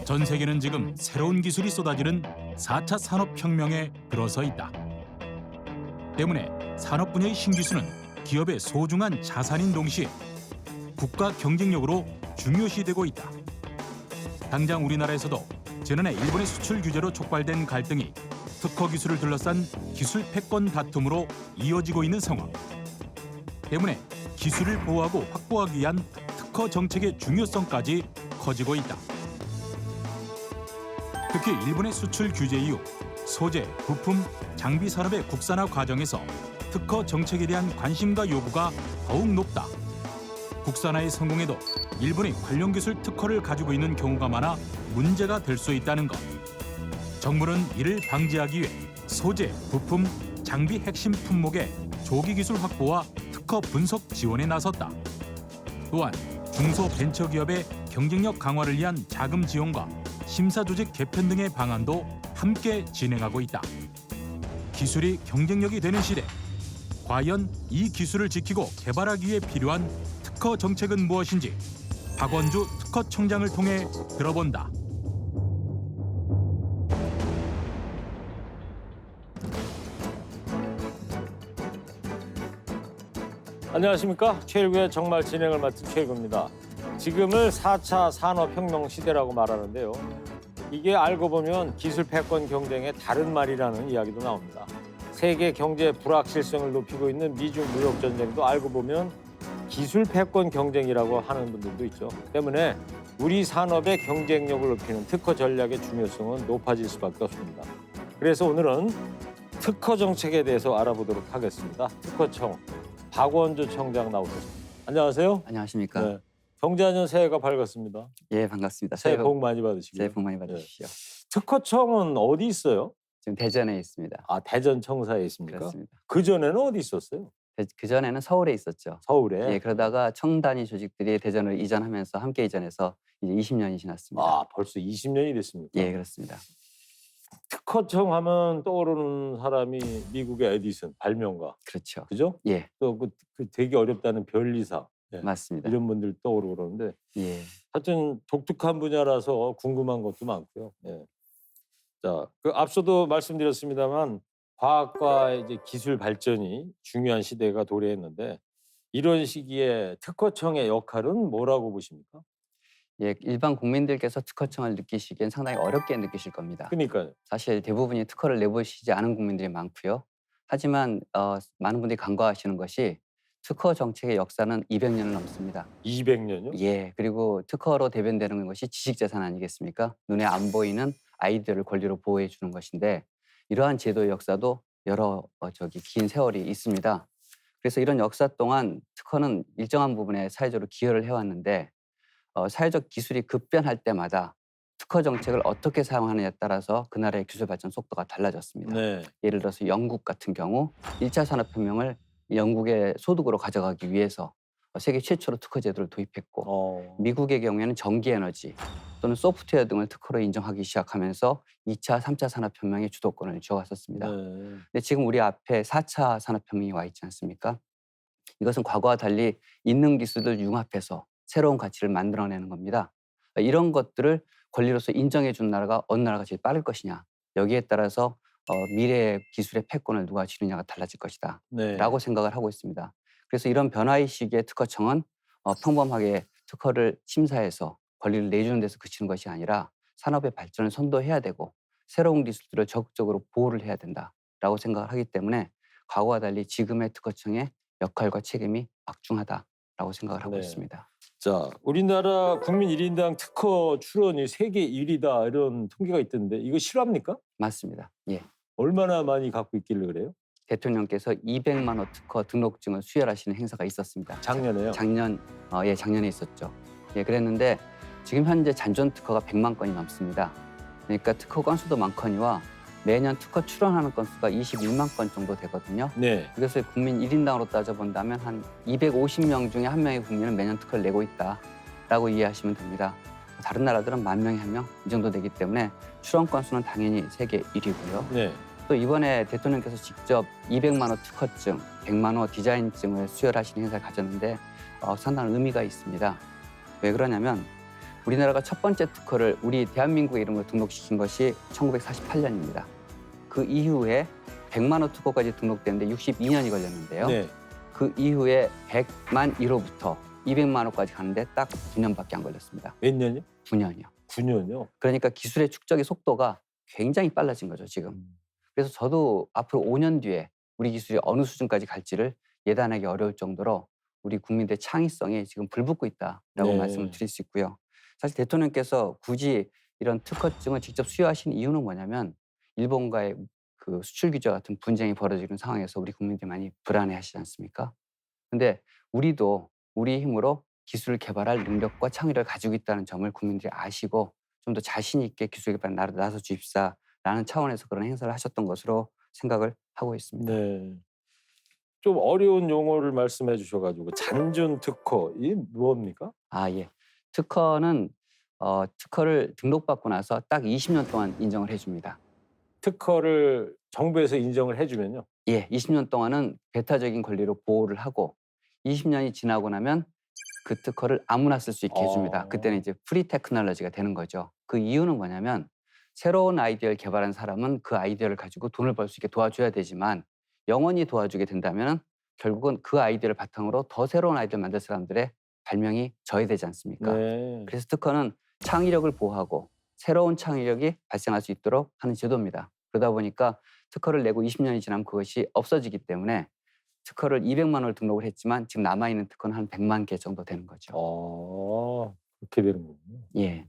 전 세계는 지금 새로운 기술이 쏟아지는 4차 산업혁명에 들어서 있다. 때문에 산업 분야의 신기술은 기업의 소중한 자산인 동시에 국가 경쟁력으로 중요시되고 있다. 당장 우리나라에서도 지난해 일본의 수출 규제로 촉발된 갈등이 특허 기술을 둘러싼 기술 패권 다툼으로 이어지고 있는 상황. 때문에 기술을 보호하고 확보하기 위한 특허 정책의 중요성까지 커지고 있다. 특히 일본의 수출 규제 이후 소재, 부품, 장비 산업의 국산화 과정에서 특허 정책에 대한 관심과 요구가 더욱 높다. 국산화에 성공해도 일본의 관련 기술 특허를 가지고 있는 경우가 많아 문제가 될 수 있다는 것. 정부는 이를 방지하기 위해 소재, 부품, 장비 핵심 품목의 조기 기술 확보와 특허 분석 지원에 나섰다. 또한 중소벤처기업의 경쟁력 강화를 위한 자금 지원과 심사 조직 개편 등의 방안도 함께 진행하고 있다. 기술이 경쟁력이 되는 시대, 과연 이 기술을 지키고 개발하기 위해 필요한 특허 정책은 무엇인지 박원주 특허청장을 통해 들어본다. 안녕하십니까. 최일구의 정말 진행을 맡은 최일구입니다. 지금을 4차 산업혁명 시대라고 말하는데요. 이게 알고 보면 기술 패권 경쟁의 다른 말이라는 이야기도 나옵니다. 세계 경제 불확실성을 높이고 있는 미중 무역 전쟁도 알고 보면 기술 패권 경쟁이라고 하는 분들도 있죠. 때문에 우리 산업의 경쟁력을 높이는 특허 전략의 중요성은 높아질 수밖에 없습니다. 그래서 오늘은 특허 정책에 대해서 알아보도록 하겠습니다. 특허청 박원주 청장 나오셨습니다. 안녕하세요. 안녕하십니까. 네. 경자년 새해가 밝았습니다. 예, 반갑습니다. 새해 복 많이 받으시고요. 새해 복 많이 받으십시오. 특허청은 어디 있어요? 지금 대전에 있습니다. 아, 대전 청사에 있습니까? 그렇습니다. 그 전에는 어디 있었어요? 그 전에는 서울에 있었죠. 서울에. 예, 그러다가 청단위 조직들이 대전을 이전하면서 함께 이전해서 이제 20년이 지났습니다. 아, 벌써 20년이 됐습니까? 예, 그렇습니다. 특허청 하면 떠오르는 사람이 미국의 에디슨 발명가. 그렇죠. 그죠? 예, 또 그 되게 어렵다는 변리사. 예. 맞습니다. 이런 분들 떠오르고 그러는데 예, 하여튼 독특한 분야라서 궁금한 것도 많고요. 예. 자, 그 앞서도 말씀드렸습니다만 과학과 이제 기술 발전이 중요한 시대가 도래했는데 이런 시기에 특허청의 역할은 뭐라고 보십니까? 예, 일반 국민들께서 특허청을 느끼시기엔 상당히 어렵게 느끼실 겁니다. 그러니까요. 사실 대부분이 특허를 내보시지 않은 국민들이 많고요. 하지만 많은 분들이 간과하시는 것이 특허 정책의 역사는 200년을 넘습니다. 200년요? 예, 그리고 특허로 대변되는 것이 지식재산 아니겠습니까? 눈에 안 보이는 아이디어를 권리로 보호해 주는 것인데 이러한 제도의 역사도 여러 긴 세월이 있습니다. 그래서 이런 역사 동안 특허는 일정한 부분에 사회적으로 기여를 해왔는데 사회적 기술이 급변할 때마다 특허 정책을 어떻게 사용하느냐에 따라서 그 나라의 기술 발전 속도가 달라졌습니다. 네. 예를 들어서 영국 같은 경우 1차 산업혁명을 영국의 소득으로 가져가기 위해서 세계 최초로 특허 제도를 도입했고 미국의 경우에는 전기에너지 또는 소프트웨어 등을 특허로 인정하기 시작하면서 2차, 3차 산업혁명의 주도권을 쥐어갔었습니다. 네. 근데 지금 우리 앞에 4차 산업혁명이 와 있지 않습니까? 이것은 과거와 달리 있는 기술을 융합해서 새로운 가치를 만들어내는 겁니다. 이런 것들을 권리로서 인정해 준 나라가 어느 나라가 제일 빠를 것이냐. 여기에 따라서 미래의 기술의 패권을 누가 쥐느냐가 달라질 것이다. 네. 라고 생각을 하고 있습니다. 그래서 이런 변화의 시기에 특허청은 평범하게 특허를 심사해서 권리를 내주는 데서 그치는 것이 아니라 산업의 발전을 선도해야 되고 새로운 기술들을 적극적으로 보호를 해야 된다라고 생각을 하기 때문에 과거와 달리 지금의 특허청의 역할과 책임이 막중하다라고 생각을 하고 네. 있습니다. 자, 우리나라 국민 1인당 특허 출원이 세계 1위다 이런 통계가 있던데 이거 실화입니까? 맞습니다. 예. 얼마나 많이 갖고 있길래 그래요? 대통령께서 200만 호 특허 등록증을 수여하시는 행사가 있었습니다. 작년에요? 작년에 있었죠. 예, 그랬는데 지금 현재 잔존 특허가 100만 건이 넘습니다. 그러니까 특허 건수도 많거니와 매년 특허 출원하는 건수가 21만 건 정도 되거든요. 네. 이것을 국민 1인당으로 따져본다면 한 250명 중에 한 명의 국민은 매년 특허를 내고 있다라고 이해하시면 됩니다. 다른 나라들은 10,000명에 1명 이 정도 되기 때문에 출원 건수는 당연히 세계 1위고요. 네. 또 이번에 대통령께서 직접 200만 호 특허증, 100만 호 디자인증을 수여하시는 행사를 가졌는데 상당한 의미가 있습니다. 왜 그러냐면 우리나라가 첫 번째 특허를 우리 대한민국의 이름으로 등록시킨 것이 1948년입니다. 그 이후에 100만 호 특허까지 등록되는데 62년이 걸렸는데요. 네. 그 이후에 100만 1호부터 200만 호까지 가는데 딱 9년밖에 안 걸렸습니다. 몇 년이요? 9년이요. 9년이요? 그러니까 기술의 축적의 속도가 굉장히 빨라진 거죠, 지금. 그래서 저도 앞으로 5년 뒤에 우리 기술이 어느 수준까지 갈지를 예단하기 어려울 정도로 우리 국민들의 창의성이 지금 불붙고 있다라고 네. 말씀을 드릴 수 있고요. 사실 대통령께서 굳이 이런 특허증을 직접 수여하신 이유는 뭐냐면 일본과의 그 수출 규제 같은 분쟁이 벌어지는 상황에서 우리 국민들이 많이 불안해하시지 않습니까? 근데 우리도 우리 힘으로 기술 개발할 능력과 창의력을 가지고 있다는 점을 국민들이 아시고 좀 더 자신 있게 기술 개발에 나서 주십사라는 차원에서 그런 행사를 하셨던 것으로 생각을 하고 있습니다. 네. 좀 어려운 용어를 말씀해 주셔가지고 잔존 특허 이게 뭡니까? 아, 예. 특허는 특허를 등록받고 나서 딱 20년 동안 인정을 해줍니다. 특허를 정부에서 인정을 해주면요. 예, 20년 동안은 배타적인 권리로 보호를 하고 20년이 지나고 나면 그 특허를 아무나 쓸 수 있게 해줍니다. 그때는 이제 프리 테크놀로지가 되는 거죠. 그 이유는 뭐냐면 새로운 아이디어를 개발한 사람은 그 아이디어를 가지고 돈을 벌 수 있게 도와줘야 되지만 영원히 도와주게 된다면 결국은 그 아이디어를 바탕으로 더 새로운 아이디어를 만들 사람들의 발명이 저해되지 않습니까? 네. 그래서 특허는 창의력을 보호하고 새로운 창의력이 발생할 수 있도록 하는 제도입니다. 그러다 보니까 특허를 내고 20년이 지나면 그것이 없어지기 때문에 특허를 200만 원을 등록을 했지만 지금 남아있는 특허는 한 100만 개 정도 되는 거죠. 그렇게 되는 거군요. 예.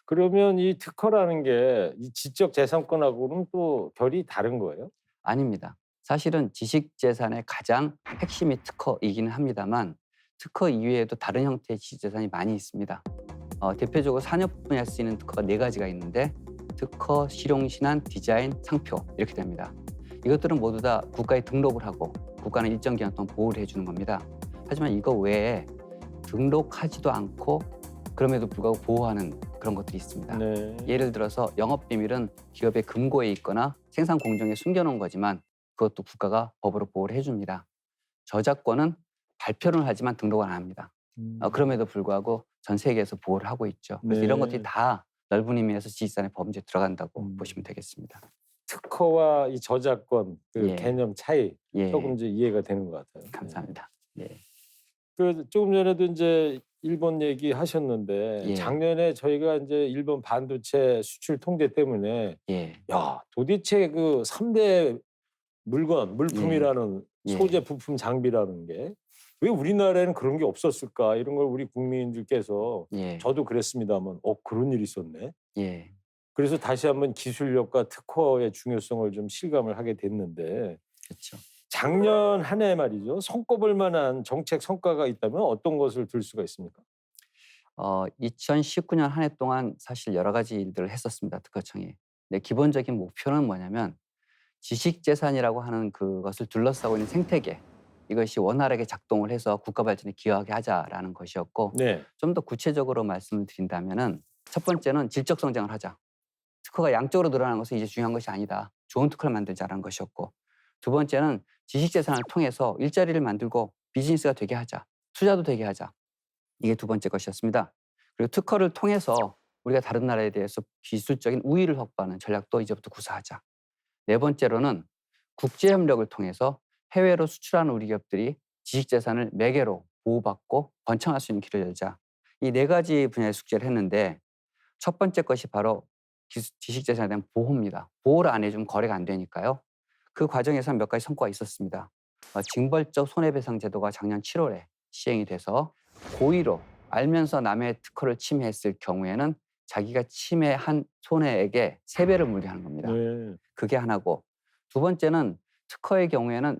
그러면 이 특허라는 게 이 지적 재산권하고는 또 결이 다른 거예요? 아닙니다. 사실은 지식재산의 가장 핵심이 특허이기는 합니다만 특허 이외에도 다른 형태의 지식재산이 많이 있습니다. 대표적으로 산업 분야에 쓰이는 특허가 4가지가 있는데 특허, 실용신안, 디자인, 상표 이렇게 됩니다. 이것들은 모두 다 국가에 등록을 하고 국가는 일정 기간 동안 보호를 해주는 겁니다. 하지만 이거 외에 등록하지도 않고 그럼에도 불구하고 보호하는 그런 것들이 있습니다. 네. 예를 들어서 영업비밀은 기업의 금고에 있거나 생산 공정에 숨겨놓은 거지만 그것도 국가가 법으로 보호를 해줍니다. 저작권은 발표는 하지만 등록은 안 합니다. 그럼에도 불구하고 전 세계에서 보호를 하고 있죠. 그래서 네. 이런 것들이 다 넓은 의미에서 지식산의 범죄에 들어간다고 음. 보시면 되겠습니다. 특허와 이 저작권 그 예. 개념 차이 예, 조금 이제 이해가 되는 것 같아요. 감사합니다. 예. 그 조금 전에도 이제 일본 얘기 하셨는데 예. 작년에 저희가 이제 일본 반도체 수출 통제 때문에 예. 야 도대체 그 3대 물품이라는 예. 소재, 부품, 장비라는 게 왜 우리나라에는 그런 게 없었을까 이런 걸 우리 국민들께서 예. 저도 그랬습니다만 그런 일이 있었네. 예. 그래서 다시 한번 기술력과 특허의 중요성을 좀 실감을 하게 됐는데 그렇죠. 작년 한 해 말이죠. 손꼽을 만한 정책 성과가 있다면 어떤 것을 들 수가 있습니까? 2019년 한 해 동안 사실 여러 가지 일들을 했었습니다. 특허청이. 근데 기본적인 목표는 뭐냐면 지식재산이라고 하는 그것을 둘러싸고 있는 생태계 이것이 원활하게 작동을 해서 국가 발전에 기여하게 하자라는 것이었고 네. 좀 더 구체적으로 말씀을 드린다면은 첫 번째는 질적 성장을 하자. 특허가 양적으로 늘어나는 것은 이제 중요한 것이 아니다. 좋은 특허를 만들자라는 것이었고 두 번째는 지식재산을 통해서 일자리를 만들고 비즈니스가 되게 하자. 투자도 되게 하자. 이게 두 번째 것이었습니다. 그리고 특허를 통해서 우리가 다른 나라에 대해서 기술적인 우위를 확보하는 전략도 이제부터 구사하자. 네 번째로는 국제협력을 통해서 해외로 수출하는 우리 기업들이 지식재산을 매개로 보호받고 번창할 수 있는 길을 열자. 이 4가지 분야의 숙제를 했는데 첫 번째 것이 바로 지식재산에 대한 보호입니다. 보호를 안 해주면 거래가 안 되니까요. 그 과정에서 몇 가지 성과가 있었습니다. 징벌적 손해배상 제도가 작년 7월에 시행이 돼서 고의로 알면서 남의 특허를 침해했을 경우에는 자기가 침해한 손해액의 3배를 물리하는 겁니다. 네. 그게 하나고 두 번째는 특허의 경우에는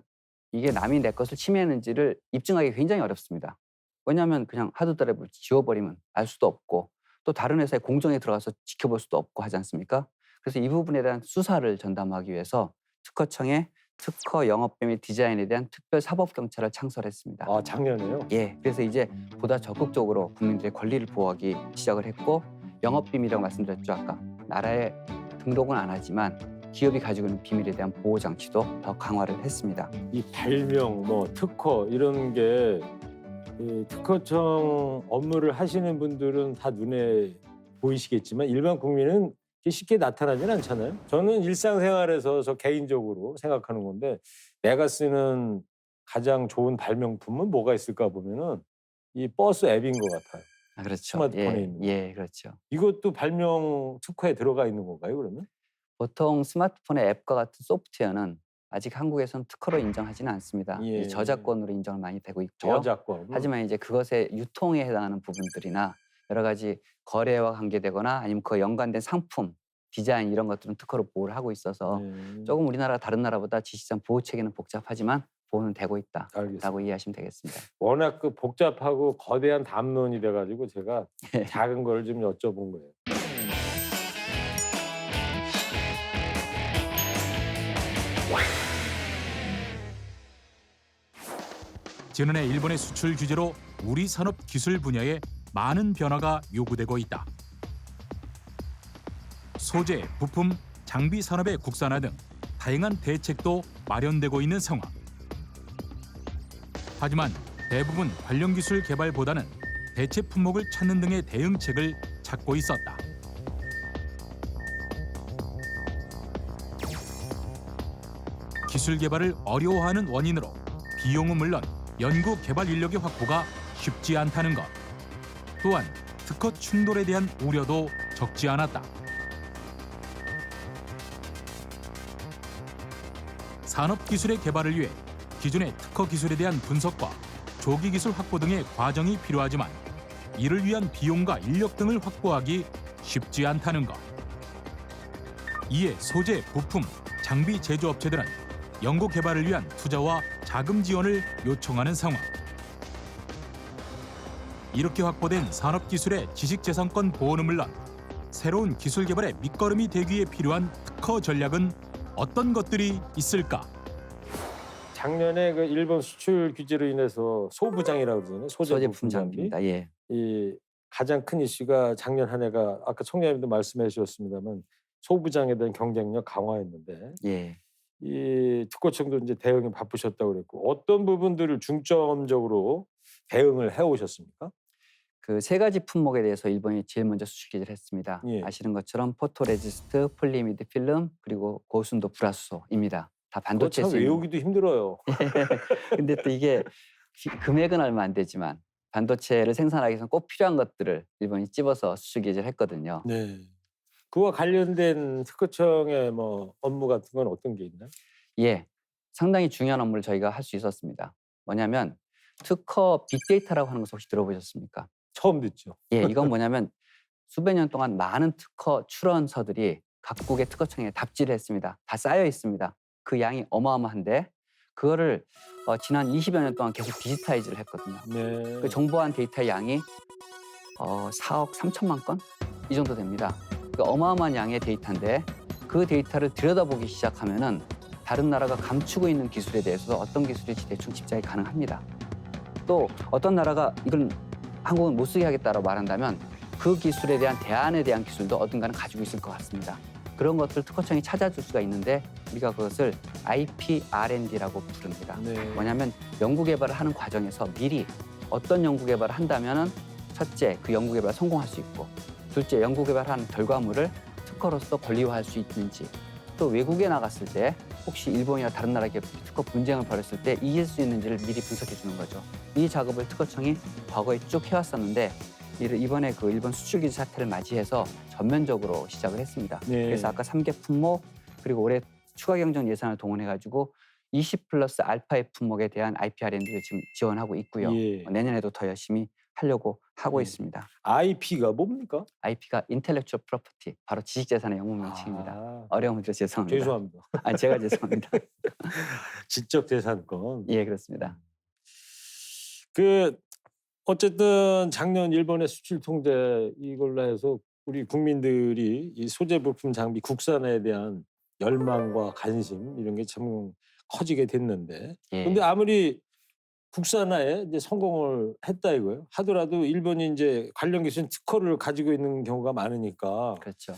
이게 남이 내 것을 침해했는지를 입증하기 굉장히 어렵습니다. 왜냐하면 그냥 하드드라이브를 지워버리면 알 수도 없고 또 다른 회사의 공정에 들어가서 지켜볼 수도 없고 하지 않습니까? 그래서 이 부분에 대한 수사를 전담하기 위해서 특허청에 특허 영업 비밀 디자인에 대한 특별 사법 경찰을 창설했습니다. 아, 작년에요? 예, 그래서 이제 보다 적극적으로 국민들의 권리를 보호하기 시작을 했고 영업 비밀이라고 말씀드렸죠 아까. 나라에 등록은 안 하지만 기업이 가지고 있는 비밀에 대한 보호 장치도 더 강화를 했습니다. 이 발명, 뭐 특허 이런 게 이 특허청 업무를 하시는 분들은 다 눈에 보이시겠지만 일반 국민은 이게 쉽게 나타나진 않잖아요. 저는 일상생활에서 저 개인적으로 생각하는 건데 내가 쓰는 가장 좋은 발명품은 뭐가 있을까 보면은 이 버스 앱인 것 같아요. 아, 그렇죠. 스마트폰에 예, 있는 거. 예, 그렇죠. 이것도 발명 특허에 들어가 있는 건가요, 그러면? 보통 스마트폰의 앱과 같은 소프트웨어는 아직 한국에서는 특허로 인정하지는 않습니다. 예. 이제 저작권으로 인정을 많이 되고 있고요. 저작권. 하지만 이제 그것의 유통에 해당하는 부분들이나 여러 가지 거래와 관계되거나 아니면 그와 연관된 상품, 디자인 이런 것들은 특허로 보호를 하고 있어서 조금 우리나라가 다른 나라보다 지식산 보호 체계는 복잡하지만 보호는 되고 있다라고 알겠습니다. 이해하시면 되겠습니다. 워낙 그 복잡하고 거대한 담론이 돼가지고 제가 예. 작은 걸 좀 여쭤본 거예요. 지난해 일본의 수출 규제로 우리 산업 기술 분야에 많은 변화가 요구되고 있다. 소재, 부품, 장비 산업의 국산화 등 다양한 대책도 마련되고 있는 상황. 하지만 대부분 관련 기술 개발보다는 대체 품목을 찾는 등의 대응책을 찾고 있었다. 기술 개발을 어려워하는 원인으로 비용은 물론 연구 개발 인력의 확보가 쉽지 않다는 것. 또한 특허 충돌에 대한 우려도 적지 않았다. 산업 기술의 개발을 위해 기존의 특허 기술에 대한 분석과 조기 기술 확보 등의 과정이 필요하지만 이를 위한 비용과 인력 등을 확보하기 쉽지 않다는 것. 이에 소재, 부품, 장비 제조업체들은 연구 개발을 위한 투자와 자금 지원을 요청하는 상황. 이렇게 확보된 산업기술의 지식재산권 보호는 물론 새로운 기술 개발의 밑거름이 되기 위해 필요한 특허 전략은 어떤 것들이 있을까? 작년에 그 일본 수출 규제로 인해서 소부장이라고 그러잖아요. 소재 소제품 부품 장비. 장비입니다. 예. 이 가장 큰 이슈가 작년 한 해가 아까 총장님도 말씀해 주셨습니다만 소부장에 대한 경쟁력 강화였는데 예. 이 특허청도 이제 대응이 바쁘셨다고 그랬고 어떤 부분들을 중점적으로 대응을 해오셨습니까? 그 세 가지 품목에 대해서 일본이 제일 먼저 수출 규제를 했습니다. 예. 아시는 것처럼 포토레지스트, 폴리미드 필름, 그리고 고순도 불화수소입니다. 다 그거 반도체 참 쓰이는. 외우기도 힘들어요. 근데 또 이게 금액은 얼마 안 되지만 반도체를 생산하기 위해서 꼭 필요한 것들을 일본이 찝어서 수출 규제를 했거든요. 네. 그와 관련된 특허청의 뭐 업무 같은 건 어떤 게 있나요? 예, 상당히 중요한 업무를 저희가 할 수 있었습니다. 뭐냐면 특허 빅데이터라고 하는 것을 혹시 들어보셨습니까? 처음 듣죠. 예, 이건 뭐냐면 수백 년 동안 많은 특허 출원서들이 각국의 특허청에 답지를 했습니다. 다 쌓여 있습니다. 그 양이 어마어마한데 그거를 지난 20여 년 동안 계속 디지타이즈를 했거든요. 네. 그 정보한 데이터의 양이 4억 3천만 건? 이 정도 됩니다. 그 어마어마한 양의 데이터인데 그 데이터를 들여다보기 시작하면은 다른 나라가 감추고 있는 기술에 대해서 어떤 기술일지 대충 집착이 가능합니다. 또 어떤 나라가 이걸 한국은 못 쓰게 하겠다라고 말한다면 그 기술에 대한 대안에 대한 기술도 어딘가는 가지고 있을 것 같습니다. 그런 것들 특허청이 찾아줄 수가 있는데 우리가 그것을 IP R&D라고 부릅니다. 네. 뭐냐면 연구 개발을 하는 과정에서 미리 어떤 연구 개발을 한다면은 첫째 그 연구 개발 성공할 수 있고 둘째 연구 개발한 결과물을 특허로서 권리화할 수 있는지 또 외국에 나갔을 때 혹시 일본이나 다른 나라 기업이 특허 분쟁을 벌였을 때 이길 수 있는지를 미리 분석해 주는 거죠. 이 작업을 특허청이 과거에 쭉 해왔었는데 이번에 그 일본 수출 규제 사태를 맞이해서 전면적으로 시작을 했습니다. 네. 그래서 아까 3개 품목 그리고 올해 추가 경정 예산을 동원해가지고 20 플러스 알파의 품목에 대한 IP R&D를 지금 지원하고 있고요. 예. 내년에도 더 열심히 하려고 하고 예. 있습니다. IP가 뭡니까? IP가 Intellectual Property, 바로 지식재산의 영문 명칭입니다. 아, 어려우면 죄송합니다. 죄송합니다. 아니, 제가 죄송합니다. 지적재산권. 예, 그렇습니다. 그 어쨌든 작년 일본의 수출 통제 이걸로 해서 우리 국민들이 이 소재 부품 장비 국산화에 대한 열망과 관심 이런 게 참 커지게 됐는데 근데 예, 아무리 국산화에 이제 성공을 했다 이거예요. 하더라도 일본이 이제 관련 기술 특허를 가지고 있는 경우가 많으니까 그렇죠.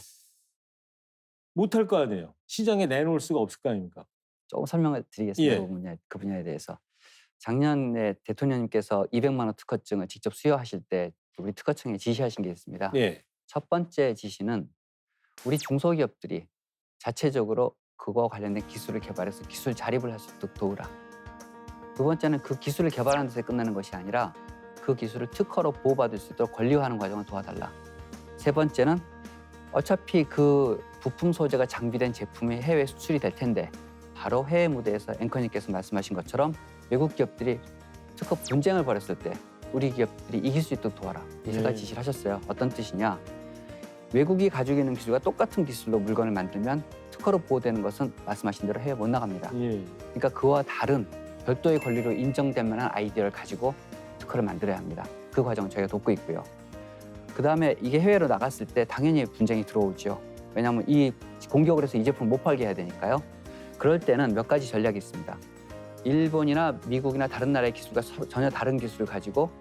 못할 거 아니에요. 시장에 내놓을 수가 없을 거 아닙니까? 조금 설명을 드리겠습니다. 예. 그 분야에 대해서. 작년에 대통령님께서 200만 원 특허증을 직접 수여하실 때 우리 특허청에 지시하신 게 있습니다. 예. 첫 번째 지시는 우리 중소기업들이 자체적으로 그거와 관련된 기술을 개발해서 기술 자립을 할 수 있도록 도우라. 두 번째는 그 기술을 개발하는 데서 끝나는 것이 아니라 그 기술을 특허로 보호받을 수 있도록 권리화하는 과정을 도와달라. 세 번째는 어차피 그 부품 소재가 장비된 제품이 해외 수출이 될 텐데 바로 해외 무대에서 앵커님께서 말씀하신 것처럼 외국 기업들이 특허 분쟁을 벌였을 때 우리 기업들이 이길 수 있도록 도와라. 이 세 가지 네. 지시를 하셨어요. 어떤 뜻이냐? 외국이 가지고 있는 기술과 똑같은 기술로 물건을 만들면 특허로 보호되는 것은 말씀하신 대로 해외 못 나갑니다. 예. 그러니까 그와 다른 별도의 권리로 인정될 만한 아이디어를 가지고 특허를 만들어야 합니다. 그 과정을 저희가 돕고 있고요. 그다음에 이게 해외로 나갔을 때 당연히 분쟁이 들어오죠. 왜냐하면 이 공격을 해서 이 제품을 못 팔게 해야 되니까요. 그럴 때는 몇 가지 전략이 있습니다. 일본이나 미국이나 다른 나라의 기술과 전혀 다른 기술을 가지고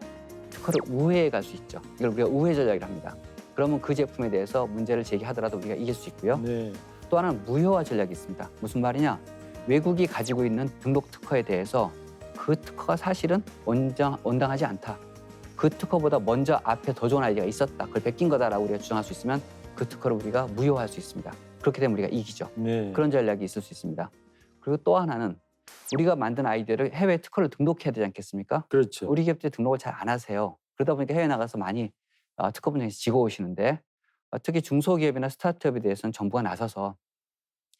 특허를 우회해 갈 수 있죠. 이걸 우리가 우회 전략이라 합니다. 그러면 그 제품에 대해서 문제를 제기하더라도 우리가 이길 수 있고요. 네. 또 하나는 무효화 전략이 있습니다. 무슨 말이냐? 외국이 가지고 있는 등록 특허에 대해서 그 특허가 사실은 온당하지 않다. 그 특허보다 먼저 앞에 더 좋은 아이디어가 있었다. 그걸 베낀 거다라고 우리가 주장할 수 있으면 그 특허를 우리가 무효화할 수 있습니다. 그렇게 되면 우리가 이기죠. 네. 그런 전략이 있을 수 있습니다. 그리고 또 하나는 우리가 만든 아이디어를 해외 특허를 등록해야 되지 않겠습니까? 그렇죠. 우리 기업들이 등록을 잘 안 하세요. 그러다 보니까 해외 나가서 많이 특허 분쟁에서 지고 오시는데 특히 중소기업이나 스타트업에 대해서는 정부가 나서서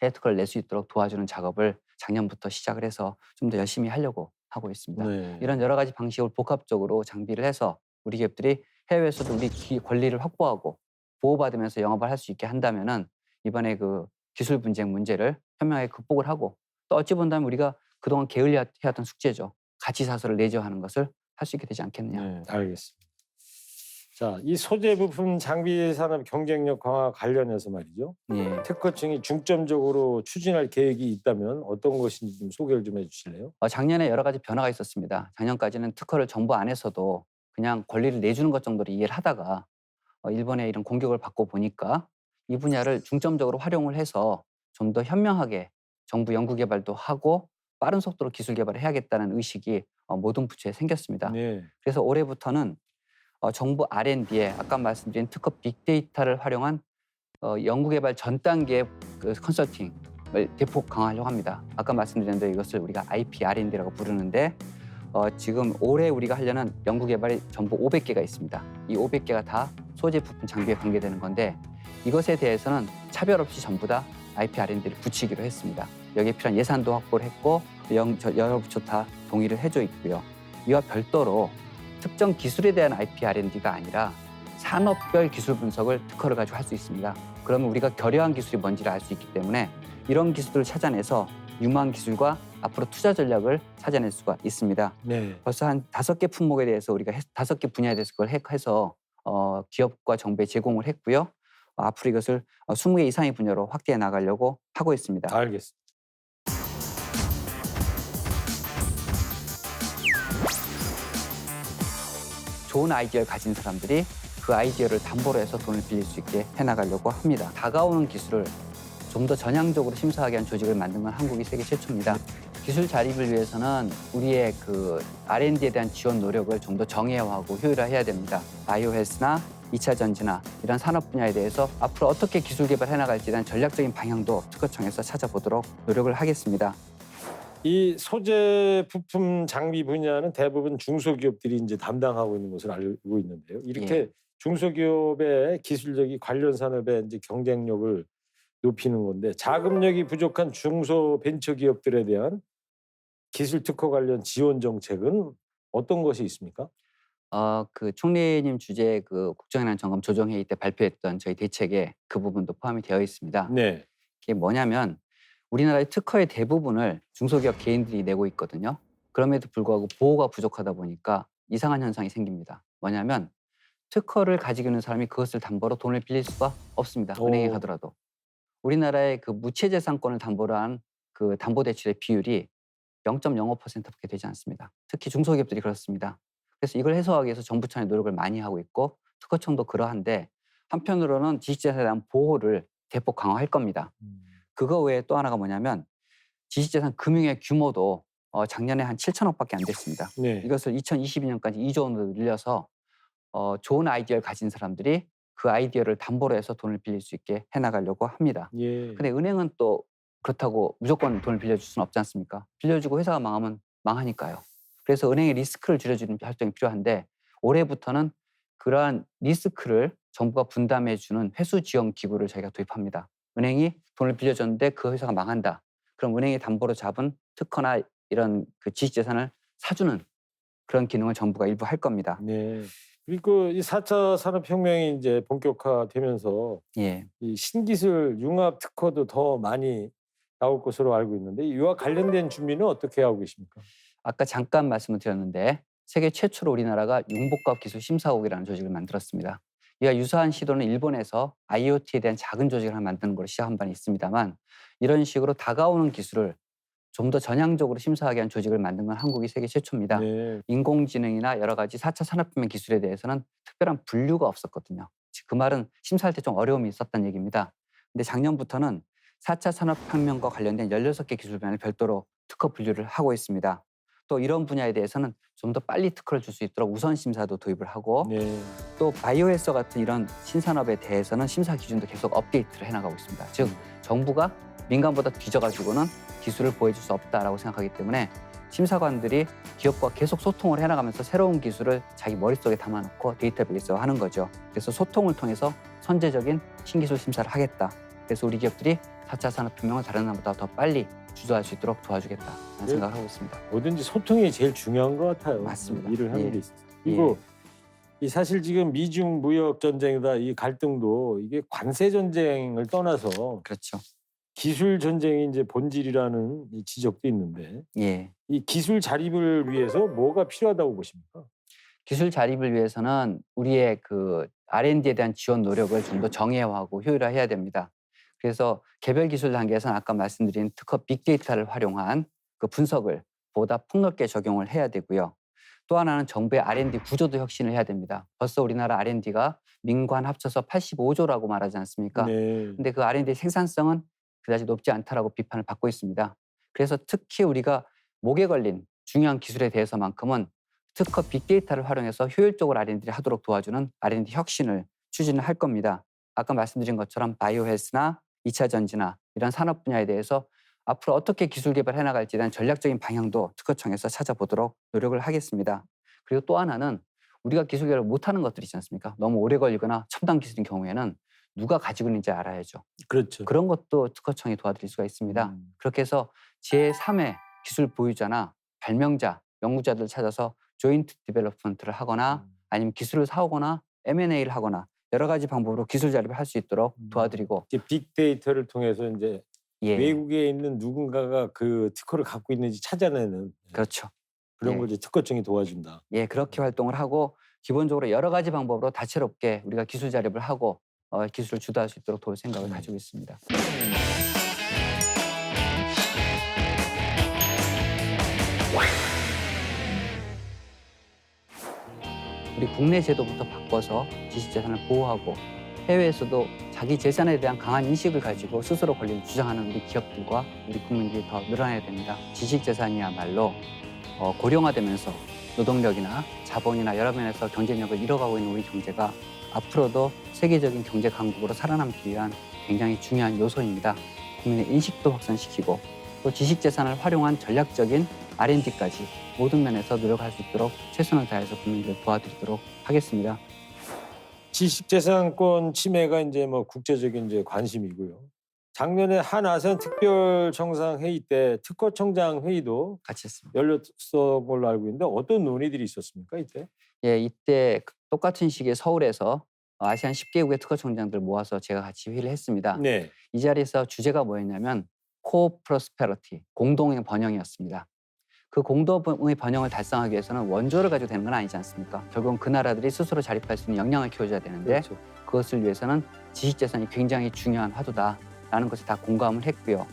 해외 특허를 낼 수 있도록 도와주는 작업을 작년부터 시작을 해서 좀 더 열심히 하려고 하고 있습니다. 네. 이런 여러 가지 방식을 복합적으로 장비를 해서 우리 기업들이 해외에서도 우리 권리를 확보하고 보호받으면서 영업을 할 수 있게 한다면은 이번에 그 기술 분쟁 문제를 현명하게 극복을 하고 또 어찌 본다면 우리가 그동안 게을리 해왔던 숙제죠. 가치 사설을 내재화하는 것을 할 수 있게 되지 않겠느냐. 네, 알겠습니다. 자, 이 소재 부품 장비 산업 경쟁력 강화 관련해서 말이죠. 예. 특허청이 중점적으로 추진할 계획이 있다면 어떤 것인지 좀 소개를 좀 해주실래요? 작년에 여러 가지 변화가 있었습니다. 작년까지는 특허를 정부 안에서도 그냥 권리를 내주는 것 정도로 이해를 하다가 일본의 이런 공격을 받고 보니까 이 분야를 중점적으로 활용을 해서 좀 더 현명하게 정부 연구 개발도 하고 빠른 속도로 기술 개발을 해야겠다는 의식이 모든 부처에 생겼습니다. 네. 그래서 올해부터는 정부 R&D에 아까 말씀드린 특허 빅데이터를 활용한 연구 개발 전 단계의 그 컨설팅을 대폭 강화하려고 합니다. 아까 말씀드린 대로 이것을 우리가 IP R&D라고 부르는데 지금 올해 우리가 하려는 연구 개발이 전부 500개가 있습니다. 이 500개가 다 소재 부품 장비에 관계되는 건데 이것에 대해서는 차별 없이 전부 다 IP R&D를 붙이기로 했습니다. 여기에 필요한 예산도 확보를 했고 여러 부처 다 동의를 해줘 있고요. 이와 별도로 특정 기술에 대한 IP R&D가 아니라 산업별 기술 분석을 특허를 가지고 할 수 있습니다. 그러면 우리가 결여한 기술이 뭔지를 알 수 있기 때문에 이런 기술을 찾아내서 유망 기술과 앞으로 투자 전략을 찾아낼 수가 있습니다. 네. 벌써 한 5개 품목에 대해서 우리가 5개 분야에 대해서 그걸 해서 기업과 정부에 제공을 했고요. 앞으로 이것을 20개 이상의 분야로 확대해 나가려고 하고 있습니다. 알겠습니다. 좋은 아이디어를 가진 사람들이 그 아이디어를 담보로 해서 돈을 빌릴 수 있게 해나가려고 합니다. 다가오는 기술을 좀 더 전향적으로 심사하게 한 조직을 만든 건 한국이 세계 최초입니다. 기술 자립을 위해서는 우리의 그 R&D에 대한 지원 노력을 좀 더 정예화하고 효율화해야 됩니다. 바이오 헬스나 2차 전지나 이런 산업 분야에 대해서 앞으로 어떻게 기술 개발해 나갈지에 대한 전략적인 방향도 특허청에서 찾아보도록 노력을 하겠습니다. 이 소재 부품 장비 분야는 대부분 중소기업들이 이제 담당하고 있는 것을 알고 있는데요. 이렇게 예. 중소기업의 기술력이 관련 산업의 이제 경쟁력을 높이는 건데 자금력이 부족한 중소벤처기업들에 대한 기술 특허 관련 지원 정책은 어떤 것이 있습니까? 그 총리님 주재 그 국정연한 점검 조정회의 때 발표했던 저희 대책에 그 부분도 포함이 되어 있습니다. 네. 이게 뭐냐면 우리나라의 특허의 대부분을 중소기업 개인들이 내고 있거든요. 그럼에도 불구하고 보호가 부족하다 보니까 이상한 현상이 생깁니다. 뭐냐면 특허를 가지고 있는 사람이 그것을 담보로 돈을 빌릴 수가 없습니다. 은행에 오. 가더라도. 우리나라의 그 무채재산권을 담보로 한 그 담보대출의 비율이 0.05%밖에 되지 않습니다. 특히 중소기업들이 그렇습니다. 그래서 이걸 해소하기 위해서 정부 차원의 노력을 많이 하고 있고 특허청도 그러한데 한편으로는 지식재산에 대한 보호를 대폭 강화할 겁니다. 그거 외에 또 하나가 뭐냐면 지식재산 금융의 규모도 작년에 한 7천억밖에 안 됐습니다. 네. 이것을 2022년까지 2조 원으로 늘려서 좋은 아이디어를 가진 사람들이 그 아이디어를 담보로 해서 돈을 빌릴 수 있게 해나가려고 합니다. 예. 근데 은행은 또 그렇다고 무조건 돈을 빌려줄 수는 없지 않습니까? 빌려주고 회사가 망하면 망하니까요. 그래서 은행의 리스크를 줄여주는 활동이 필요한데 올해부터는 그러한 리스크를 정부가 분담해주는 회수지원 기구를 저희가 도입합니다. 은행이 돈을 빌려줬는데 그 회사가 망한다. 그럼 은행이 담보로 잡은 특허나 이런 그 지식재산을 사주는 그런 기능을 정부가 일부 할 겁니다. 네. 그리고 이 4차 산업혁명이 이제 본격화되면서 예. 이 신기술 융합 특허도 더 많이 나올 것으로 알고 있는데 이와 관련된 준비는 어떻게 하고 계십니까? 아까 잠깐 말씀을 드렸는데 세계 최초로 우리나라가 융복합 기술 심사국이라는 조직을 만들었습니다. 이와 유사한 시도는 일본에서 IoT에 대한 작은 조직을 하나 만드는 걸 시작한 바는 있습니다만 이런 식으로 다가오는 기술을 좀 더 전향적으로 심사하게 한 조직을 만든 건 한국이 세계 최초입니다. 네. 인공지능이나 여러 가지 4차 산업혁명 기술에 대해서는 특별한 분류가 없었거든요. 즉 그 말은 심사할 때 좀 어려움이 있었다는 얘기입니다. 근데 작년부터는 4차 산업혁명과 관련된 16개 기술 분야를 별도로 특허 분류를 하고 있습니다. 또 이런 분야에 대해서는 좀 더 빨리 특허를 줄 수 있도록 우선 심사도 도입을 하고 네. 또 바이오헬스 같은 이런 신산업에 대해서는 심사 기준도 계속 업데이트를 해나가고 있습니다. 즉 정부가 민간보다 뒤져가지고는 기술을 보여줄 수 없다라고 생각하기 때문에 심사관들이 기업과 계속 소통을 해나가면서 새로운 기술을 자기 머릿속에 담아놓고 데이터베이스화 하는 거죠. 그래서 소통을 통해서 선제적인 신기술 심사를 하겠다. 그래서 우리 기업들이 4차 산업혁명을 다른 나라보다 더 빨리 주도할 수 있도록 도와주겠다라는 네. 생각을 하고 있습니다. 뭐든지 소통이 제일 중요한 것 같아요. 맞습니다. 일을 하는 예. 데 있어서. 그리고 이 사실 지금 미중 무역 전쟁이다 이 갈등도 이게 관세 전쟁을 떠나서 그렇죠. 기술 전쟁이 이제 본질이라는 이 지적도 있는데 예. 이 기술 자립을 위해서 뭐가 필요하다고 보십니까? 기술 자립을 위해서는 우리의 그 R&D에 대한 지원 노력을 좀 더 정예화하고 효율화해야 됩니다. 그래서 개별 기술 단계에서는 아까 말씀드린 특허 빅데이터를 활용한 그 분석을 보다 폭넓게 적용을 해야 되고요. 또 하나는 정부의 R&D 구조도 혁신을 해야 됩니다. 벌써 우리나라 R&D가 민관 합쳐서 85조라고 말하지 않습니까? 네. 근데 그 R&D 생산성은 그다지 높지 않다라고 비판을 받고 있습니다. 그래서 특히 우리가 목에 걸린 중요한 기술에 대해서만큼은 특허 빅데이터를 활용해서 효율적으로 R&D를 하도록 도와주는 R&D 혁신을 추진을 할 겁니다. 아까 말씀드린 것처럼 바이오헬스나 2차 전지나 이런 산업 분야에 대해서 앞으로 어떻게 기술 개발해 나갈지에 대한 전략적인 방향도 특허청에서 찾아보도록 노력을 하겠습니다. 그리고 또 하나는 우리가 기술 개발을 못하는 것들이 있지 않습니까? 너무 오래 걸리거나 첨단 기술인 경우에는 누가 가지고 있는지 알아야죠. 그렇죠. 그런 것도 특허청이 도와드릴 수가 있습니다. 그렇게 해서 제3의 기술 보유자나 발명자, 연구자들을 찾아서 조인트 디벨롭먼트를 하거나 아니면 기술을 사오거나 M&A를 하거나 여러 가지 방법으로 기술 자립을 할 수 있도록 도와드리고 이제 빅데이터를 통해서 이제 예, 외국에 있는 누군가가 그 특허를 갖고 있는지 찾아내는 그렇죠. 그런 예. 걸 이제 특허청이 도와준다. 예, 그렇게 활동을 하고 기본적으로 여러 가지 방법으로 다채롭게 우리가 기술 자립을 하고 기술을 주도할 수 있도록 도울 생각을 가지고 있습니다. 우리 국내 제도부터 바꿔서 지식재산을 보호하고 해외에서도 자기 재산에 대한 강한 인식을 가지고 스스로 권리를 주장하는 우리 기업들과 우리 국민들이 더 늘어나야 됩니다. 지식재산이야말로 고령화되면서 노동력이나 자본이나 여러 면에서 경쟁력을 잃어가고 있는 우리 경제가 앞으로도 세계적인 경제 강국으로 살아남기 위한 굉장히 중요한 요소입니다. 국민의 인식도 확산시키고 또 지식재산을 활용한 전략적인 R&D까지 모든 면에서 노력할 수 있도록 최선을 다해서 국민들을 도와드리도록 하겠습니다. 지식재산권 침해가 이제 뭐 국제적인 이제 관심이고요. 작년에 한아세안 특별 정상회의 때 특허청장 회의도 같이 했습니다. 열렸던 걸로 알고 있는데 어떤 논의들이 있었습니까 이때? 예, 이때 똑같은 시기에 서울에서 아시안 10개국의 특허청장들 모아서 제가 같이 회의를 했습니다. 네. 이 자리에서 주제가 뭐였냐면 코 프로스페러티, 공동의 번영이었습니다. 그 공동의 번영을 달성하기 위해서는 원조를 가지고 되는 건 아니지 않습니까? 결국은 그 나라들이 스스로 자립할 수 있는 역량을 키워줘야 되는데 그렇죠. 그것을 위해서는 지식재산이 굉장히 중요한 화두다라는 것을 다 공감을 했고요.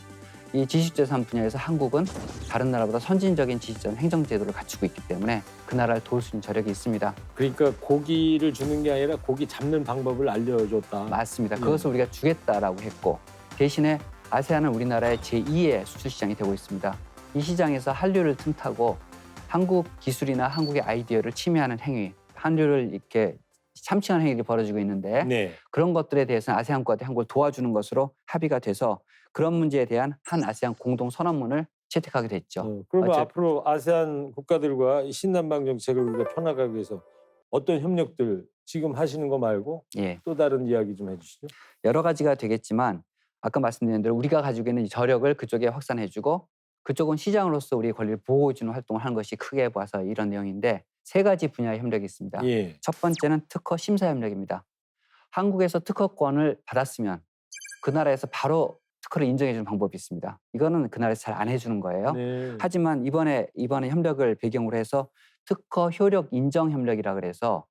이 지식재산 분야에서 한국은 다른 나라보다 선진적인 지식재산 행정제도를 갖추고 있기 때문에 그 나라를 도울 수 있는 저력이 있습니다. 그러니까 고기를 주는 게 아니라 고기 잡는 방법을 알려줬다. 맞습니다. 네. 그것을 우리가 주겠다라고 했고 대신에 아세안은 우리나라의 제2의 수출 시장이 되고 있습니다. 이 시장에서 한류를 틈타고 한국 기술이나 한국의 아이디어를 침해하는 행위, 한류를 이렇게 참칭하는 행위들이 벌어지고 있는데 네. 그런 것들에 대해서는 아세안과도 한국을 도와주는 것으로 합의가 돼서 그런 문제에 대한 한 아세안 공동 선언문을 채택하게 됐죠. 그러면 어째- 앞으로 아세안 국가들과 이 신남방 정책을 우리가 펴나가기 위해서 어떤 협력들 지금 하시는 거 말고 예, 또 다른 이야기 좀 해주시죠. 여러 가지가 되겠지만 아까 말씀드린 대로 우리가 가지고 있는 이 저력을 그쪽에 확산해주고 그쪽은 시장으로서 우리의 권리를 보호해주는 활동을 하는 것이 크게 봐서 이런 내용인데 3가지 분야의 협력이 있습니다. 예. 첫 번째는 특허 심사 협력입니다. 한국에서 특허권을 받았으면 그 나라에서 바로 특허를 인정해주는 방법이 있습니다. 이거는 그 나라에서 잘 안 해주는 거예요. 네. 하지만 이번에 협력을 배경으로 해서 특허 효력 인정 협력이라 그래서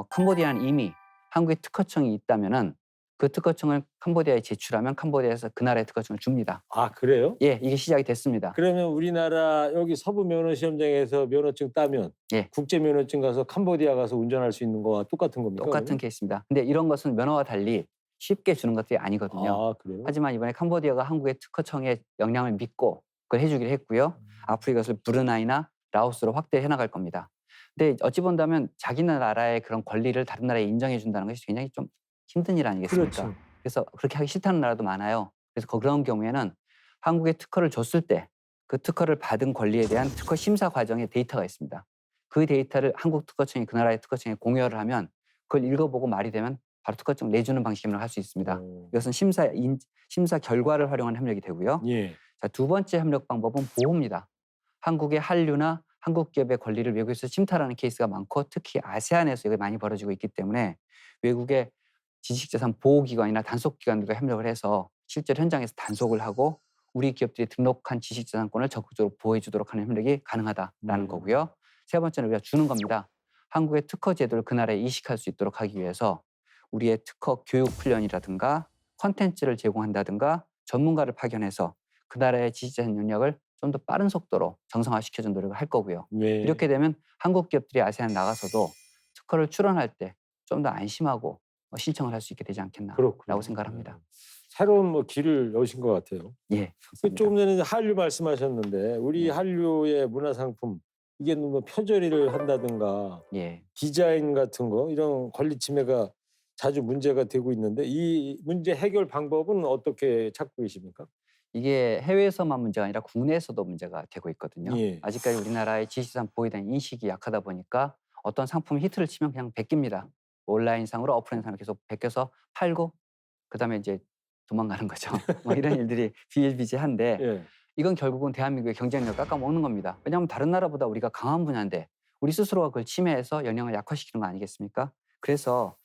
캄보디아는 이미 한국의 특허청이 있다면은 그 특허청을 캄보디아에 제출하면 캄보디아에서 그 나라의 특허청을 줍니다. 아 그래요? 예, 이게 시작이 됐습니다. 그러면 우리나라 여기 서부 면허 시험장에서 면허증 따면 예. 국제 면허증 가서 캄보디아 가서 운전할 수 있는 거와 똑같은 겁니까? 똑같은 케이스입니다. 근데 이런 것은 면허와 달리 쉽게 주는 것들이 아니거든요. 아 그래요? 하지만 이번에 캄보디아가 한국의 특허청의 역량을 믿고 그걸 해주기로 했고요. 앞으로 이것을 브루나이나 라오스로 확대해 나갈 겁니다. 근데 어찌 본다면 자기 나라의 그런 권리를 다른 나라에 인정해 준다는 것이 굉장히 좀 힘든 일 아니겠습니까? 그렇죠. 그래서 그렇게 하기 싫다는 나라도 많아요. 그래서 그런 경우에는 한국에 특허를 줬을 때 그 특허를 받은 권리에 대한 특허 심사 과정에 데이터가 있습니다. 그 데이터를 한국 특허청이 그 나라의 특허청에 공유를 하면 그걸 읽어보고 말이 되면 바로 특허증 내주는 방식으로 할 수 있습니다. 이것은 심사 결과를 활용한 협력이 되고요. 예. 자, 두 번째 협력 방법은 보호입니다. 한국의 한류나 한국 기업의 권리를 외국에서 침탈하는 케이스가 많고 특히 아세안에서 이게 많이 벌어지고 있기 때문에 외국의 지식재산 보호기관이나 단속기관들과 협력을 해서 실제로 현장에서 단속을 하고 우리 기업들이 등록한 지식재산권을 적극적으로 보호해 주도록 하는 협력이 가능하다라는 거고요. 세 번째는 우리가 주는 겁니다. 한국의 특허 제도를 그 나라에 이식할 수 있도록 하기 위해서 우리의 특허 교육 훈련이라든가 콘텐츠를 제공한다든가 전문가를 파견해서 그 나라의 지식재산 영역을 좀 더 빠른 속도로 정상화시켜준 노력을 할 거고요. 네. 이렇게 되면 한국 기업들이 아세안 나가서도 특허를 출원할 때 좀 더 안심하고 신청을 할 수 있게 되지 않겠나라고 그렇군요. 생각합니다. 새로운 뭐 길을 여신 것 같아요. 예, 그 감사합니다. 조금 전에 이제 한류 말씀하셨는데 우리 한류의 문화상품 이게 뭐 표절을 한다든가 예, 디자인 같은 거 이런 권리 침해가 자주 문제가 되고 있는데 이 문제 해결 방법은 어떻게 찾고 계십니까? 이게 해외에서만 문제가 아니라 국내에서도 문제가 되고 있거든요. 예. 아직까지 우리나라의 지식재산 보호에 대한 인식이 약하다 보니까 어떤 상품이 히트를 치면 그냥 베낍니다. 온라인상으로 오프라인상으로 계속 베껴서 팔고 그다음에 이제 도망가는 거죠. 뭐 이런 일들이 비일비재한데 예. 이건 결국은 대한민국의 경쟁력을 깎아먹는 겁니다. 왜냐하면 다른 나라보다 우리가 강한 분야인데 우리 스스로가 그걸 침해해서 영향을 약화시키는 거 아니겠습니까? 그래서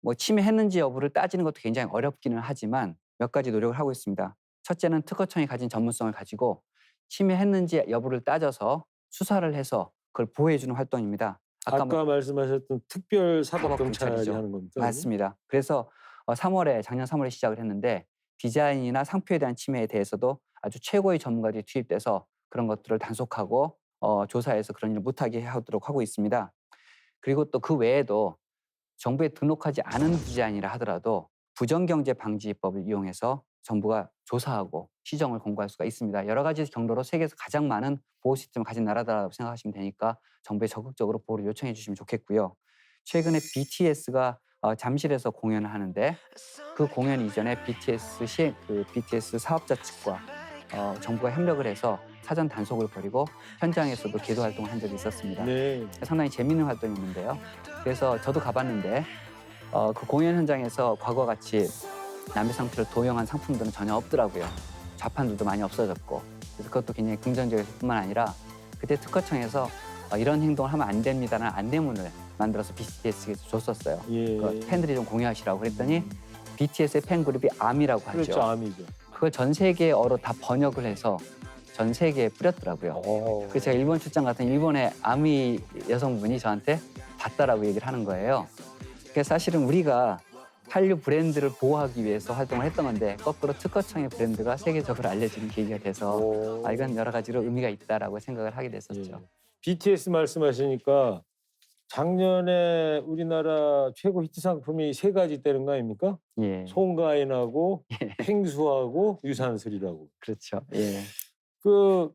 뭐 침해했는지 여부를 따지는 것도 굉장히 어렵기는 하지만 몇 가지 노력을 하고 있습니다. 첫째는 특허청이 가진 전문성을 가지고 침해했는지 여부를 따져서 수사를 해서 그걸 보호해주는 활동입니다. 아까 뭐 말씀하셨던 특별 사법경찰이 사법경찰이죠. 하는 겁니까? 맞습니다. 그래서 작년 3월에 시작을 했는데 디자인이나 상표에 대한 침해에 대해서도 아주 최고의 전문가들이 투입돼서 그런 것들을 단속하고 조사해서 그런 일을 못하게 하도록 하고 있습니다. 그리고 또 그 외에도 정부에 등록하지 않은 디자인이라 하더라도 부정경제방지법을 이용해서 정부가 조사하고 시정을 권고할 수가 있습니다. 여러 가지 경로로 세계에서 가장 많은 보호 시스템을 가진 나라다라고 생각하시면 되니까 정부에 적극적으로 보호를 요청해 주시면 좋겠고요. 최근에 BTS가 잠실에서 공연을 하는데 그 공연 이전에 BTS 사업자 측과 정부가 협력을 해서 사전 단속을 벌이고 현장에서도 계도 활동을 한 적이 있었습니다. 네. 상당히 재미있는 활동이었는데요. 그래서 저도 가봤는데 그 공연 현장에서 과거와 같이 남의 상표를 도용한 상품들은 전혀 없더라고요. 좌판들도 많이 없어졌고 그래서 그것도 굉장히 긍정적일 뿐만 아니라 그때 특허청에서 이런 행동을 하면 안 됩니다라는 안내문을 만들어서 BTS에게 줬었어요. 예. 팬들이 좀 공유하시라고 그랬더니 BTS의 팬그룹이 아미라고 하죠. 그렇죠, 암이죠. 그걸 전 세계어로 다 번역을 해서 전 세계에 뿌렸더라고요. 그래서 제가 일본 출장 갔던 일본의 아미 여성분이 저한테 봤다라고 얘기를 하는 거예요. 그래서 사실은 우리가 한류 브랜드를 보호하기 위해서 활동을 했던 건데 거꾸로 특허청의 브랜드가 세계적으로 알려지는 계기가 돼서 이건 여러 가지로 의미가 있다라고 생각을 하게 됐었죠. 예. BTS 말씀하시니까 작년에 우리나라 최고 히트 상품이 세 가지 되는 거 아닙니까? 예, 송가인하고 펭수하고 유산슬이라고. 그렇죠. 예, 그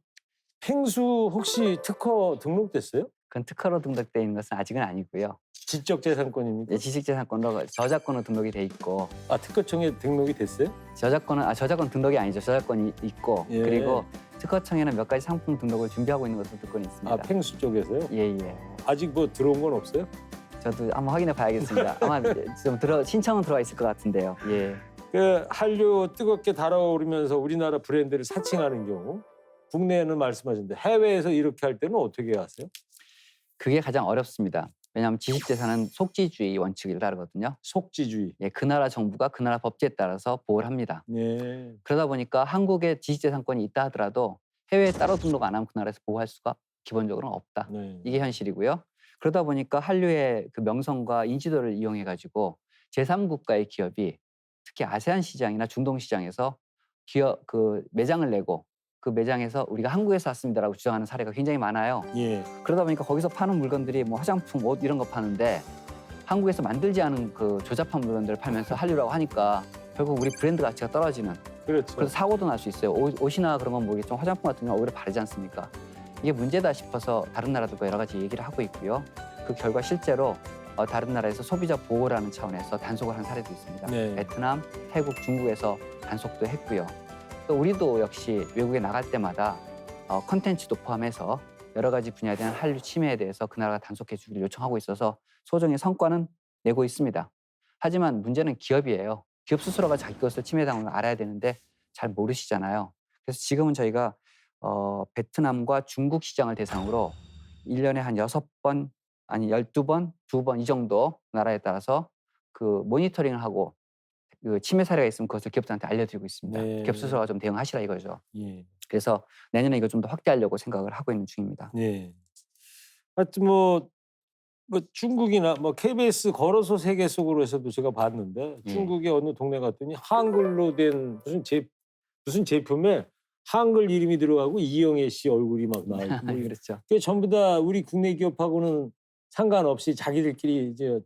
펭수 혹시 특허 등록됐어요? 그건 특허로 등록돼 있는 것은 아직은 아니고요. 지적재산권입니까? 예, 지식재산권으로 저작권으로 등록이 돼 있고 아, 특허청에 등록이 됐어요? 저작권 등록이 아니죠. 저작권이 있고 예. 그리고 특허청에는 몇 가지 상품 등록을 준비하고 있는 것으로 듣고 있습니다. 아, 펭수 쪽에서요? 예, 예. 아직 뭐 들어온 건 없어요? 저도 한번 확인해 봐야겠습니다. 아마 좀 신청은 들어와 있을 것 같은데요. 예. 그 한류 뜨겁게 달아오르면서 우리나라 브랜드를 사칭하는 경우 국내에는 말씀하셨는데 해외에서 이렇게 할 때는 어떻게 하세요? 그게 가장 어렵습니다. 왜냐하면 지식재산은 속지주의 원칙을 따르거든요. 속지주의. 예, 그 나라 정부가 그 나라 법제에 따라서 보호를 합니다. 네. 그러다 보니까 한국에 지식재산권이 있다 하더라도 해외에 따로 등록 안 하면 그 나라에서 보호할 수가 기본적으로는 없다. 네. 이게 현실이고요. 그러다 보니까 한류의 그 명성과 인지도를 이용해 가지고 제3국가의 기업이 특히 아세안 시장이나 중동 시장에서 그 매장을 내고 그 매장에서 우리가 한국에서 왔습니다라고 주장하는 사례가 굉장히 많아요. 예. 그러다 보니까 거기서 파는 물건들이 뭐 화장품, 옷 이런 거 파는데 한국에서 만들지 않은 그 조잡한 물건들을 팔면서 한류라고 하니까 결국 우리 브랜드 가치가 떨어지는, 그렇죠. 그래서 사고도 날 수 있어요. 옷이나 그런 건 모르겠지만 화장품 같은 경우는 오히려 바르지 않습니까? 이게 문제다 싶어서 다른 나라들과 여러 가지 얘기를 하고 있고요. 그 결과 실제로 다른 나라에서 소비자 보호라는 차원에서 단속을 한 사례도 있습니다. 네. 베트남, 태국, 중국에서 단속도 했고요. 또 우리도 역시 외국에 나갈 때마다 컨텐츠도 포함해서 여러 가지 분야에 대한 한류 침해에 대해서 그 나라가 단속해 주기를 요청하고 있어서 소정의 성과는 내고 있습니다. 하지만 문제는 기업이에요. 기업 스스로가 자기 것을 침해당하는 걸 알아야 되는데 잘 모르시잖아요. 그래서 지금은 저희가 베트남과 중국 시장을 대상으로 1년에 한 6번, 아니 12번, 2번 이 정도 나라에 따라서 그 모니터링을 하고 그 침해 사례가 있으면 그것을 기업들한테 알려드리고 있습니다. 네. 기업 스스로가 좀 대응하시라 이거죠. 예. 그래서 내년에 이거 좀 더 확대하려고 생각을 하고 있는 중입니다. 예. 하여튼 뭐 중국이나 뭐 KBS 걸어서 세계 속으로 해서도 제가 봤는데 예. 중국의 어느 동네 갔더니 한글로 된 무슨 제품에 한글 이름이 들어가고 이영애 씨 얼굴이 막 나오고 뭐 그렇죠. 그게 전부 다 우리 국내 기업하고는 상관없이 자기들끼리 이제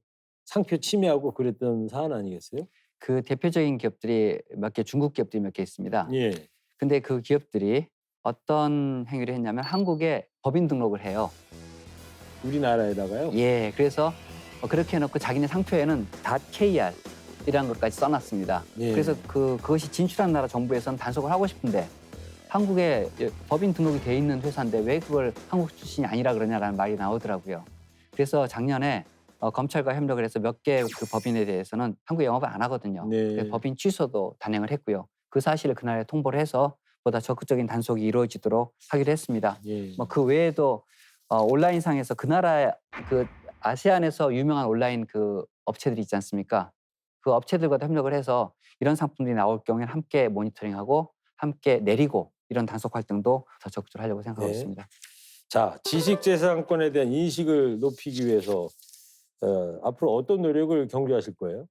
상표 침해하고 그랬던 사안 아니겠어요? 그 대표적인 기업들이 몇 개, 중국 기업들이 몇 개 있습니다. 예. 근데 그 기업들이 어떤 행위를 했냐면 한국에 법인 등록을 해요. 우리나라에다가요? 예, 그래서 그렇게 해놓고 자기네 상표에는 .kr 이라는 것까지 써놨습니다. 예. 그래서 그것이 진출한 나라 정부에서는 단속을 하고 싶은데 한국에 법인 등록이 돼 있는 회사인데 왜 그걸 한국 출신이 아니라 그러냐라는 말이 나오더라고요. 그래서 작년에 검찰과 협력을 해서 몇 개 그 법인에 대해서는 한국에 영업을 안 하거든요. 네. 그래서 법인 취소도 단행을 했고요. 그 사실을 그날에 통보를 해서 보다 적극적인 단속이 이루어지도록 하기로 했습니다. 예. 뭐 그 외에도 온라인상에서 그 나라 그 아세안에서 유명한 온라인 그 업체들이 있지 않습니까? 그 업체들과도 협력을 해서 이런 상품들이 나올 경우에는 함께 모니터링하고 함께 내리고 이런 단속 활동도 더 적극적으로 하려고 생각하고 네. 있습니다. 자, 지식재산권에 대한 인식을 높이기 위해서 앞으로 어떤 노력을 경주하실 거예요?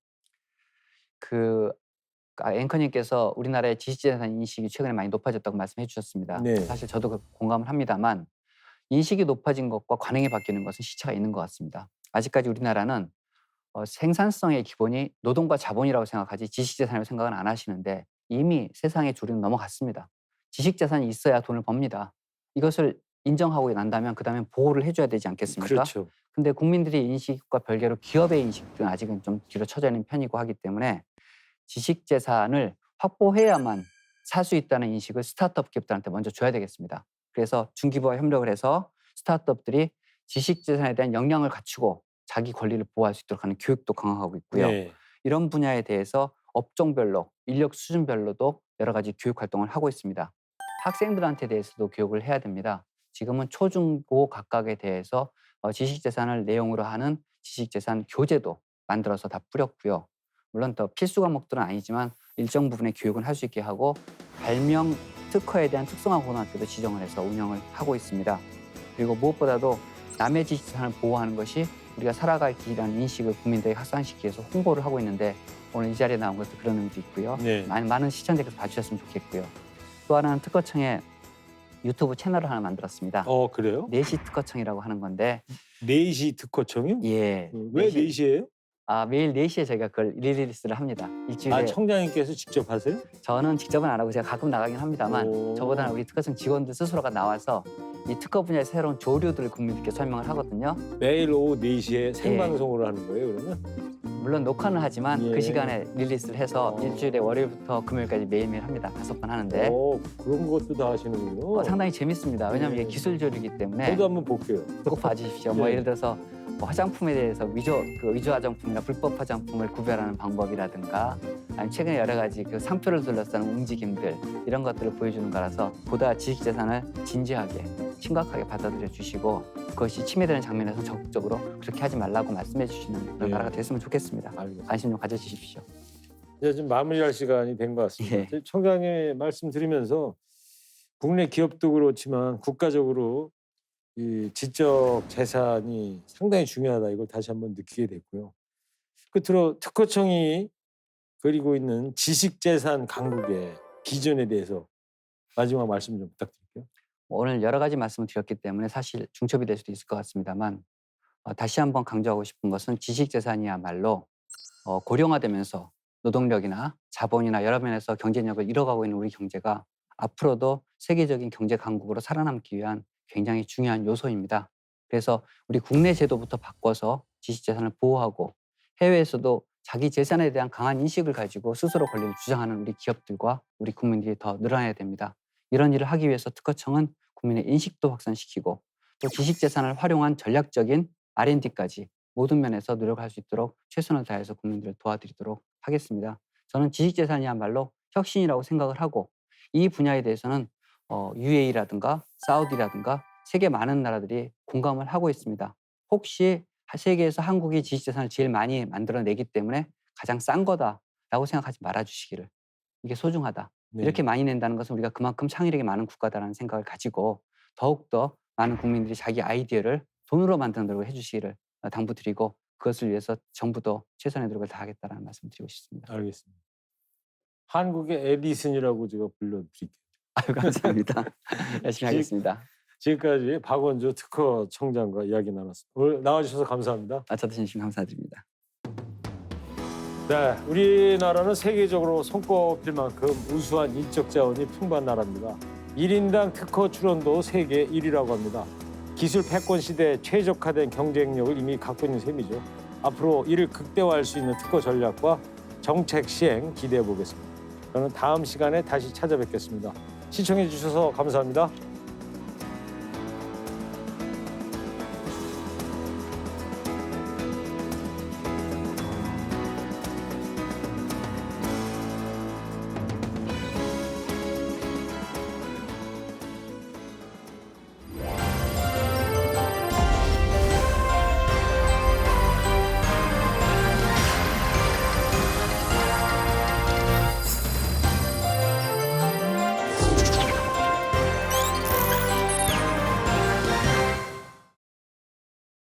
앵커님께서 우리나라의 지식재산 인식이 최근에 많이 높아졌다고 말씀해 주셨습니다. 네. 사실 저도 공감을 합니다만 인식이 높아진 것과 관행이 바뀌는 것은 시차가 있는 것 같습니다. 아직까지 우리나라는 생산성의 기본이 노동과 자본이라고 생각하지 지식재산이라고 생각은 안 하시는데 이미 세상의 주류는 넘어갔습니다. 지식재산이 있어야 돈을 법니다. 이것을 인정하고 난다면 그다음에 보호를 해줘야 되지 않겠습니까? 그렇죠. 근데 국민들의 인식과 별개로 기업의 인식은 아직은 좀 뒤로 처져 있는 편이고 하기 때문에 지식재산을 확보해야만 살 수 있다는 인식을 스타트업 기업들한테 먼저 줘야 되겠습니다. 그래서 중기부와 협력을 해서 스타트업들이 지식재산에 대한 역량을 갖추고 자기 권리를 보호할 수 있도록 하는 교육도 강화하고 있고요. 네. 이런 분야에 대해서 업종별로, 인력 수준별로도 여러 가지 교육 활동을 하고 있습니다. 학생들한테 대해서도 교육을 해야 됩니다. 지금은 초, 중, 고 각각에 대해서 지식재산을 내용으로 하는 지식재산 교재도 만들어서 다 뿌렸고요. 물론 더 필수 과목들은 아니지만 일정 부분의 교육은 할 수 있게 하고 발명 특허에 대한 특성화 고등학교도 지정을 해서 운영을 하고 있습니다. 그리고 무엇보다도 남의 지식재산을 보호하는 것이 우리가 살아갈 길이라는 인식을 국민들에게 확산시키기 위해서 홍보를 하고 있는데 오늘 이 자리에 나온 것도 그런 의미도 있고요. 네. 많은 시청자께서 봐주셨으면 좋겠고요. 또 하나는 특허청에 유튜브 채널을 하나 만들었습니다. 그래요? 4시 특허청이라고 하는 건데 4시 특허청이요? 예. 왜 4시예요? 매일 4시에 저희가 그걸 릴리스를 합니다. 일주일에 청장님께서 직접 하세요? 저는 직접은 안 하고 제가 가끔 나가긴 합니다만 오. 저보다는 우리 특허청 직원들 스스로가 나와서 이 특허 분야의 새로운 조류들을 국민들께 설명을 하거든요. 매일 오후 4시에 생방송으로 하는 거예요, 그러면? 물론 녹화는 하지만 예. 그 시간에 릴리스를 해서 어. 일주일에 월요일부터 금요일까지 매일매일 합니다. 5번 하는데 그런 것도 다 하시는군요. 상당히 재밌습니다. 왜냐하면 예. 이게 기술 조류이기 때문에 저도 한번 볼게요. 꼭 봐주십시오. 예. 예를 들어서 화장품에 대해서 위조 화장품이나 불법 화장품을 구별하는 방법이라든가 아니면 최근에 여러 가지 그 상표를 둘러싸는 움직임들 이런 것들을 보여주는 거라서 보다 지식재산을 진지하게 심각하게 받아들여 주시고 그것이 침해되는 장면에서 적극적으로 그렇게 하지 말라고 말씀해 주시는 그런 예. 나라가 됐으면 좋겠습니다. 알겠습니다. 관심 좀 가져주십시오. 이제 좀 마무리할 시간이 된 것 같습니다. 예. 청장님 말씀 드리면서 국내 기업도 그렇지만 국가적으로 이 지적 재산이 상당히 중요하다 이걸 다시 한번 느끼게 됐고요. 끝으로 특허청이 그리고 있는 지식재산 강국의 기준에 대해서 마지막 말씀 좀 부탁드릴게요. 오늘 여러 가지 말씀을 드렸기 때문에 사실 중첩이 될 수도 있을 것 같습니다만 다시 한번 강조하고 싶은 것은 지식재산이야말로 고령화되면서 노동력이나 자본이나 여러 면에서 경쟁력을 잃어가고 있는 우리 경제가 앞으로도 세계적인 경제 강국으로 살아남기 위한 굉장히 중요한 요소입니다. 그래서 우리 국내 제도부터 바꿔서 지식재산을 보호하고 해외에서도 자기 재산에 대한 강한 인식을 가지고 스스로 권리를 주장하는 우리 기업들과 우리 국민들이 더 늘어나야 됩니다. 이런 일을 하기 위해서 특허청은 국민의 인식도 확산시키고 또 지식재산을 활용한 전략적인 R&D까지 모든 면에서 노력할 수 있도록 최선을 다해서 국민들을 도와드리도록 하겠습니다. 저는 지식재산이야말로 혁신이라고 생각을 하고 이 분야에 대해서는 UAE라든가 사우디라든가 세계 많은 나라들이 공감을 하고 있습니다. 혹시 세계에서 한국이 지식재산을 제일 많이 만들어내기 때문에 가장 싼 거다라고 생각하지 말아주시기를. 이게 소중하다. 네. 이렇게 많이 낸다는 것은 우리가 그만큼 창의력이 많은 국가다라는 생각을 가지고 더욱더 많은 국민들이 자기 아이디어를 돈으로 만드는 해주시기를 당부드리고 그것을 위해서 정부도 최선의 노력을 다하겠다는 말씀 드리고 싶습니다. 알겠습니다. 한국의 에디슨이라고 제가 불러드릴게요. 아유, 감사합니다. 열심히 하겠습니다. 지금까지 박원조 특허청장과 이야기 나눴습니다. 오늘 나와주셔서 감사합니다. 저도 진심 감사드립니다. 네, 우리나라는 세계적으로 손꼽힐 만큼 우수한 인적 자원이 풍부한 나라입니다. 1인당 특허 출원도 세계 1위라고 합니다. 기술 패권 시대에 최적화된 경쟁력을 이미 갖고 있는 셈이죠. 앞으로 이를 극대화할 수 있는 특허 전략과 정책 시행 기대해 보겠습니다. 저는 다음 시간에 다시 찾아뵙겠습니다. 시청해 주셔서 감사합니다.